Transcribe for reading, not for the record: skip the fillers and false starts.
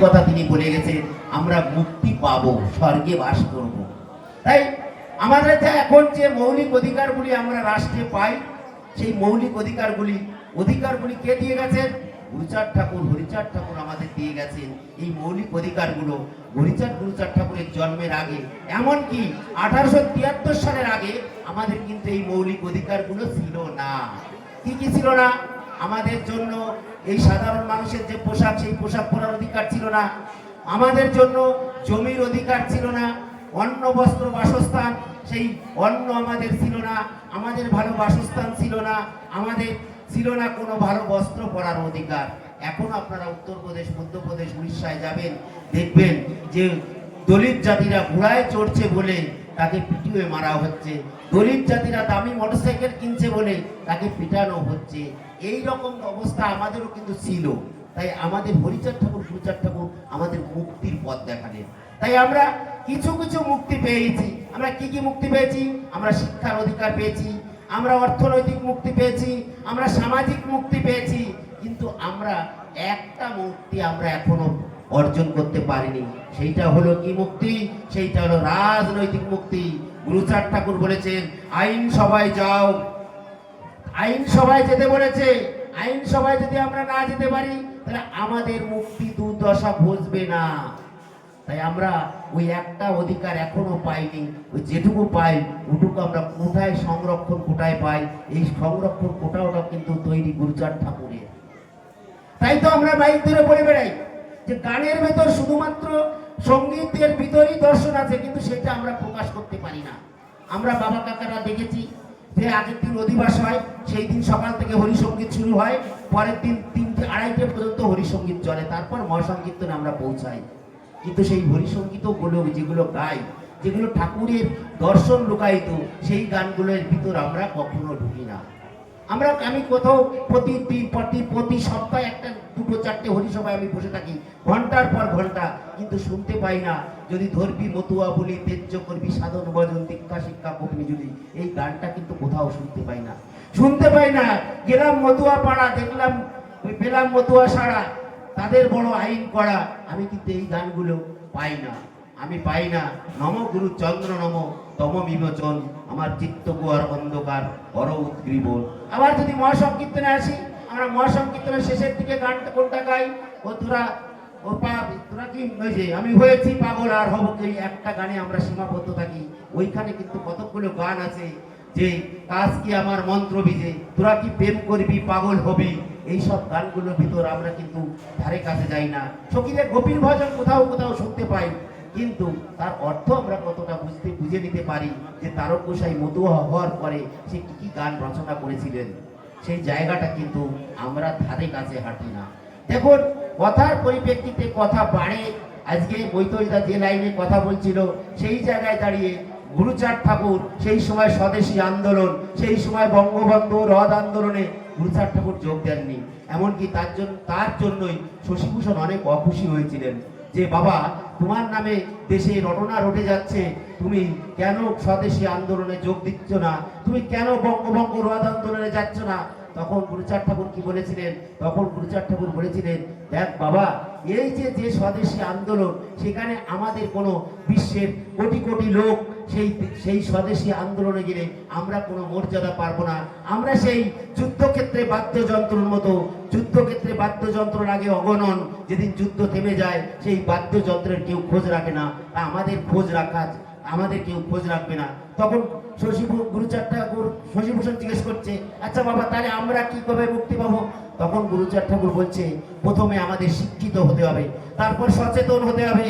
কথা তিনি বলে গেছেন, আমরা মুক্তি পাবো, স্বর্গে বাস করব। তাই আমাদের যে এখন যে মৌলিক অধিকারগুলি আমরা রাষ্ট্রে পাই, সেই মৌলিক অধিকারগুলি কে দিয়ে গেছেন? গুরুচাঁদ ঠাকুর, হরিচাঁদ ঠাকুর আমাদের দিয়ে গেছেন এই মৌলিক অধিকারগুলো। গুরুচাঁদ ঠাকুরের জন্মের আগে, এমনকি 1873 সালের আগে আমাদের কিন্তু এই মৌলিক অধিকারগুলো ছিল না। কি কি ছিল না? আমাদের জন্য এই সাধারণ মানুষের যে পোশাক, সেই পোশাক পরার অধিকার ছিল না। আমাদের জন্য জমির অধিকার ছিল না। অন্ন, বস্ত্র, বাসস্থান, সেই অন্ন আমাদের ছিল না। আমাদের ভালো বাসস্থান ছিল না। আমাদের ছিল না কোনো ভালো বস্ত্র পরার অধিকার। এখন আপনারা উত্তরপ্রদেশ, মধ্যপ্রদেশ, উড়িষ্যায় যাবেন, দেখবেন যে দলিত জাতিরা ঘোড়ায় চড়ছে বলে তাকে পিটিয়ে মারা হচ্ছে, দলিত জাতিরা দামি মোটরসাইকেল কিনছে বলে তাকে পিটানো হচ্ছে। এই রকম অবস্থা আমাদেরও কিন্তু ছিল। তাই আমাদের হরিচাঁদ ঠাকুর, গুরুচাঁদ ঠাকুর আমাদের মুক্তির পথ দেখালেন। তাই আমরা কিছু কিছু মুক্তি পেয়েছি। আমরা কি কি মুক্তি পেয়েছি? আমরা শিক্ষার অধিকার পেয়েছি, আমরা অর্থনৈতিক মুক্তি পেয়েছি, আমরা সামাজিক মুক্তি পেয়েছি, কিন্তু আমরা একটা মুক্তি আমরা এখনো অর্জন করতে পারিনি। সেইটা হলো কি মুক্তি? সেইটা হলো রাজনৈতিক মুক্তি। গুরুচাঁদ ঠাকুর বলেছেন, আইন সভায় যাও। আইন সভায় যেতে বলেছে। আইন সভায় যদি আমরা না যেতে পারি, তাহলে আমাদের মুক্তি দুর্দশা বুঝবে না। তাই আমরা ওই একটা অধিকার এখনো পাইনি। ওই যেটুকু পাই ওটুকু আমরা কোথায় সংরক্ষণ, কোথায় পাই? এই সংরক্ষণ কোটাওটা কিন্তু তৈরি গুরুচাঁদ ঠাকুরের। তাই তো আমরা বাইক ধরে বলে বেড়াই যে গানের ভেতর শুধুমাত্র সঙ্গীতের ভিতরেই দর্শন আছে, কিন্তু সেটা আমরা প্রকাশ করতে পারি না। আমরা বাবা কাকারা দেখেছি যে আগের দিন অধিবাস হয়, সেই দিন সকাল থেকে হরিসঙ্গীত শুরু হয়, পরের দিন 3টে 2:30 পর্যন্ত হরিসঙ্গীত চলে, তারপর মহাসংকীর্তনে আমরা পৌঁছাই। কিন্তু সেই হরিসঙ্গীতগুলো যেগুলো গাই, যেগুলো ঠাকুরের দর্শন লুকায়িত, সেই গানগুলোর ভিতর আমরা কখনো ঢুকি না। আমি কোথাও প্রতি সপ্তাহে 1, 2, 4টে হরিসভায় আমি বসে থাকি ঘন্টার পর ঘন্টা, কিন্তু শুনতে পাই না যদি ধরবি মতুয়া বলি, তেজ্য করবি সাধন ভজন, দীক্ষা শিক্ষা কবি যদি, এই গানটা কিন্তু কোথাও শুনতে পাই না। গেলাম মতুয়া পাড়া, দেখলাম পেলাম মতুয়া সারা, তাদের বড় আইন করা, আমি কিন্তু এই গানগুলো পাই না। নম গুরু চন্দ্র নম তম বিমোচন, আমার চিত্ত গুয়ার অন্ধকার অর উদ্গ্রীবন। আবার যদি মহাসংকীর্তনে আসি, আমরা মহাসংকীর্তনের শেষের দিকে গানটা কোনটা গাই? তোরা কি হয়েছে, আমি হয়েছি পাগল আর হব, এই একটা গানে আমরা সীমাবদ্ধ থাকি। ওইখানে কিন্তু কতগুলো গান আছে যে কাজ কি আমার মন্ত্র বিজে, তোরা কি প্রেম করবি পাগল হবি, এইসব গানগুলোর ভিতর আমরা কিন্তু ধারে কাছে যাই না। সখীদের গোপীর ভজন কোথাও কোথাও শুনতে পাই, কিন্তু তার অর্থ আমরা কতটা বুঝে নিতে পারি যে তারক গোসাই মতুয়া হওয়ার পরে সে কি কি গান রচনা করেছিলেন, সেই জায়গাটা কিন্তু আমরা ধারে কাছে হাঁটি না। দেখুন, কথার পরিপ্রেক্ষিতে কথা বাড়ে। আজকে বৈতরিদা যে লাইনে কথা বলছিল, সেই জায়গায় দাঁড়িয়ে গুরুচাঁদ ঠাকুর সেই সময় স্বদেশী আন্দোলন, সেই সময় বঙ্গবন্ধু রদ আন্দোলনে গুরুচাঁদ ঠাকুর যোগ দেননি। এমনকি তার জন্যই শশীভূষণ অনেক অখুশি হয়েছিলেন যে বাবা, তোমার নামে দেশে রটনা রটে যাচ্ছে, তুমি কেন স্বদেশী আন্দোলনে যোগ দিচ্ছ না, তুমি কেন বঙ্গভঙ্গ রদ আন্দোলনে যাচ্ছ না? তখন গুরুচাঁদ ঠাকুর কি বলেছিলেন? তখন গুরুচাঁদ ঠাকুর বলেছিলেন, দেখ বাবা, এই যে স্বদেশী আন্দোলন, সেখানে আমাদের কোনো বিশ্বের কোটি কোটি লোক সেই স্বদেশী আন্দোলনে গেলে আমরা কোনো মর্যাদা পারবো না। আমরা সেই যুদ্ধক্ষেত্রে বাদ্যযন্ত্রের মতো, যুদ্ধক্ষেত্রে বাদ্যযন্ত্র লাগে অগণন, যেদিন যুদ্ধ থেমে যায় সেই বাদ্যযন্ত্রের কেউ খোঁজ রাখে না, আমাদের কেউ খোঁজ রাখবে না। তখন গুরুচাঁদ ঠাকুর শশীভূষণ জিজ্ঞেস করছে, আচ্ছা বাবা, তাহলে আমরা কি করে মুক্তি পাবো? তখন গুরুচাঁদ ঠাকুর বলছে, প্রথমে আমাদের শিক্ষিত হতে হবে, তারপর সচেতন হতে হবে।